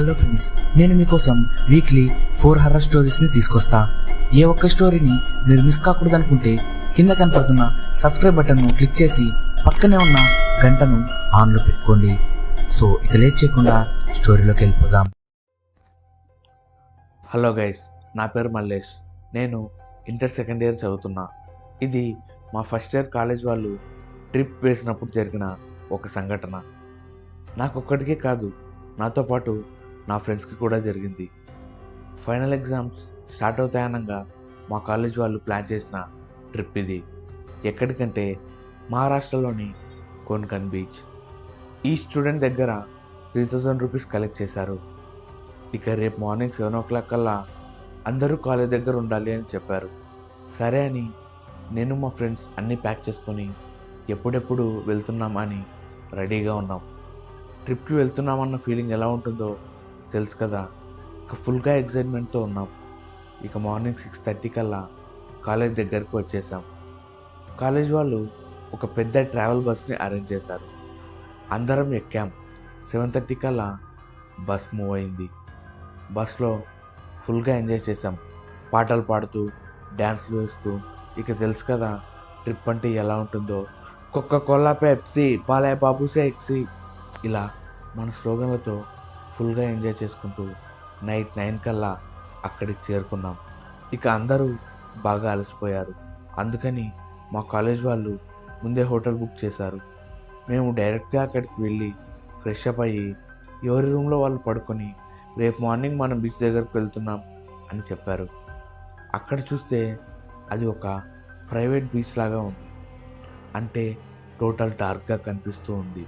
Hello friends, నేను మీకోసం weekly 4 horror స్టోరీస్ని తీసుకొస్తా. ఏ ఒక్క స్టోరీని మీరు మిస్ కాకూడదు అనుకుంటే కింద కనపడుతున్న సబ్స్క్రైబ్ బటన్ను క్లిక్ చేసి పక్కనే ఉన్న గంటను ఆన్లో పెట్టుకోండి. సో ఇక లేట్ చేయకుండా స్టోరీలోకి వెళ్ళిపోదాం. హలో గైస్, నా పేరు మల్లేష్. నేను ఇంటర్ సెకండ్ ఇయర్ చదువుతున్నా. ఇది మా ఫస్ట్ ఇయర్ కాలేజ్ వాళ్ళు ట్రిప్ వేసినప్పుడు జరిగిన ఒక సంఘటన. నాకొక్కడికే కాదు, నాతో పాటు నా ఫ్రెండ్స్కి కూడా జరిగింది. ఫైనల్ ఎగ్జామ్స్ స్టార్ట్ అవుతాయనగా మా కాలేజ్ వాళ్ళు ప్లాన్ చేసిన ట్రిప్ ఇది. ఎక్కడికంటే మహారాష్ట్రలోని కోన్కన్ బీచ్. ఈ స్టూడెంట్ దగ్గర 3000 రూపీస్ కలెక్ట్ చేశారు. ఇక రేపు మార్నింగ్ 7 o'clock కల్లా అందరూ కాలేజ్ దగ్గర ఉండాలి అని చెప్పారు. సరే అని నేను మా ఫ్రెండ్స్ అన్నీ ప్యాక్ చేసుకొని ఎప్పుడెప్పుడు వెళ్తున్నామని రెడీగా ఉన్నాం. ట్రిప్కి వెళ్తున్నామన్న ఫీలింగ్ ఎలా ఉంటుందో తెలుసు కదా. ఇక ఫుల్గా ఎగ్జైట్మెంట్తో ఉన్నాం. ఇక మార్నింగ్ 6:30 కల్లా కాలేజ్ దగ్గరికి వచ్చేసాం. కాలేజ్ వాళ్ళు ఒక పెద్ద ట్రావెల్ బస్ని అరేంజ్ చేశారు. అందరం ఎక్కాం. 7:30 కల్లా బస్ మూవ్ అయింది. బస్లో ఫుల్గా ఎంజాయ్ చేసాం, పాటలు పాడుతూ డ్యాన్స్లు వేస్తూ. ఇక తెలుసు కదా ట్రిప్ అంటే ఎలా ఉంటుందో. కోకా-కోలా, పెప్సీ, పాలే బాబు సెక్సీ, ఇలా మన స్లోగన్లతో ఫుల్గా ఎంజాయ్ చేసుకుంటూ నైట్ 9 కల్లా అక్కడికి చేరుకున్నాం. ఇక అందరూ బాగా అలసిపోయారు. అందుకని మా కాలేజ్ వాళ్ళు ముందే హోటల్ బుక్ చేశారు. మేము డైరెక్ట్గా అక్కడికి వెళ్ళి ఫ్రెష్ అప్ అయ్యి ఎవరి రూమ్లో వాళ్ళు పడుకొని రేపు మార్నింగ్ మనం బీచ్ దగ్గరకు వెళ్తున్నాం అని చెప్పారు. అక్కడ చూస్తే అది ఒక ప్రైవేట్ బీచ్ లాగా ఉంది. అంటే టోటల్ డార్క్గా కనిపిస్తూ ఉంది.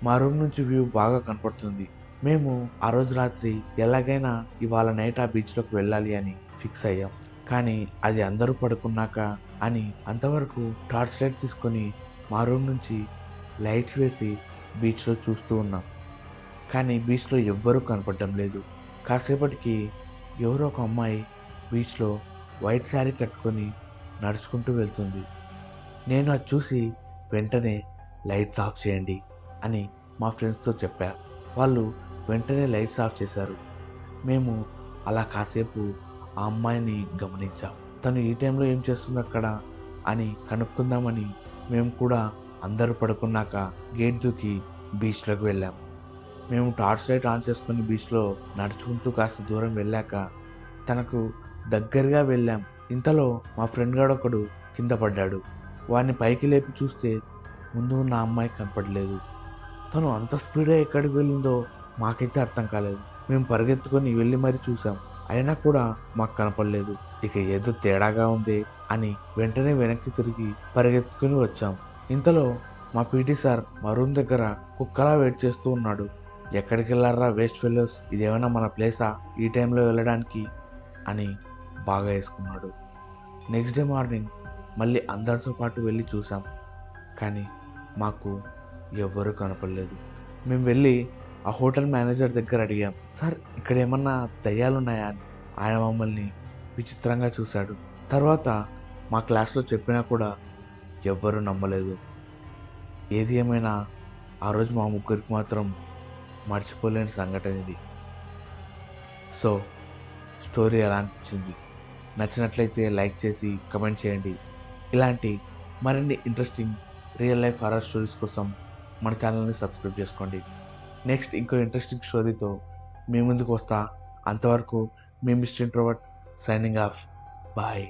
మా రూమ్ నుంచి వ్యూ బాగా కనపడుతుంది. మేము ఆ రోజు రాత్రి ఎలాగైనా ఇవాళ నైట్ ఆ బీచ్లోకి వెళ్ళాలి అని ఫిక్స్ అయ్యాం. కానీ అది అందరూ పడుకున్నాక అని అంతవరకు టార్చ్ లైట్ తీసుకొని మా రూమ్ నుంచి లైట్స్ వేసి బీచ్లో చూస్తూ ఉన్నాం. కానీ బీచ్లో ఎవ్వరూ కనపడడం లేదు. కాసేపటికి ఎవరో ఒక అమ్మాయి బీచ్లో వైట్ శారీ కట్టుకొని నడుచుకుంటూ వెళ్తుంది. నేను అది చూసి వెంటనే లైట్స్ ఆఫ్ చేయండి అని మా ఫ్రెండ్స్తో చెప్పారు. వాళ్ళు వెంటనే లైట్స్ ఆఫ్ చేశారు. మేము అలా కాసేపు ఆ అమ్మాయిని గమనించాం. తను ఈ టైంలో ఏం చేస్తుంది అక్కడ అని కనుక్కుందామని మేము కూడా అందరూ పడుకున్నాక గేట్ దూకి బీచ్లోకి వెళ్ళాం. మేము టార్చ్ లైట్ ఆన్ చేసుకుని బీచ్లో నడుచుకుంటూ కాస్త దూరం వెళ్ళాక తనకు దగ్గరగా వెళ్ళాం. ఇంతలో మా ఫ్రెండ్ గాడు ఒకడు కింద పడ్డాడు. వాడిని పైకి లేపి చూస్తే ముందు ఉన్న అమ్మాయి కనపడలేదు. తను అంత స్పీడ్గా ఎక్కడికి వెళ్ళిందో మాకైతే అర్థం కాలేదు. మేము పరిగెత్తుకొని వెళ్ళి మరీ చూసాం, అయినా కూడా మాకు కనపడలేదు. ఇక ఏదో తేడాగా ఉంది అని వెంటనే వెనక్కి తిరిగి పరిగెత్తుకుని వచ్చాం. ఇంతలో మా పీటీ సార్ మా రూమ్ దగ్గర కుక్కలా వెయిట్ చేస్తూ ఉన్నాడు. ఎక్కడికి వెళ్ళారా వేస్ట్ ఫెలోస్, ఇదేమైనా మన ప్లేసా ఈ టైంలో వెళ్ళడానికి అని బాగా వేసుకున్నాడు. నెక్స్ట్ డే మార్నింగ్ మళ్ళీ అందరితో పాటు వెళ్ళి చూసాం. కానీ మాకు ఎవ్వరూ కనపడలేదు. మేము వెళ్ళి ఆ హోటల్ మేనేజర్ దగ్గర అడిగాం, సార్ ఇక్కడ ఏమన్నా దయ్యాలున్నాయా అని. ఆయన మమ్మల్ని విచిత్రంగా చూశాడు. తర్వాత మా క్లాస్లో చెప్పినా కూడా ఎవ్వరూ నమ్మలేదు. ఏది ఏమైనా ఆ రోజు మా ముగ్గురికి మాత్రం మర్చిపోలేని సంఘటన ఇది. సో స్టోరీ ఎలా అనిపించింది? నచ్చినట్లయితే లైక్ చేసి కమెంట్ చేయండి. ఇలాంటి మరిన్ని interesting real life horror stories కోసం మన ఛానల్ని సబ్స్క్రైబ్ చేసుకోండి. నెక్స్ట్ ఇంకో ఇంట్రెస్టింగ్ స్టోరీతో మీ ముందుకు వస్తా. అంతవరకు మీ mister introvert signing off. Bye.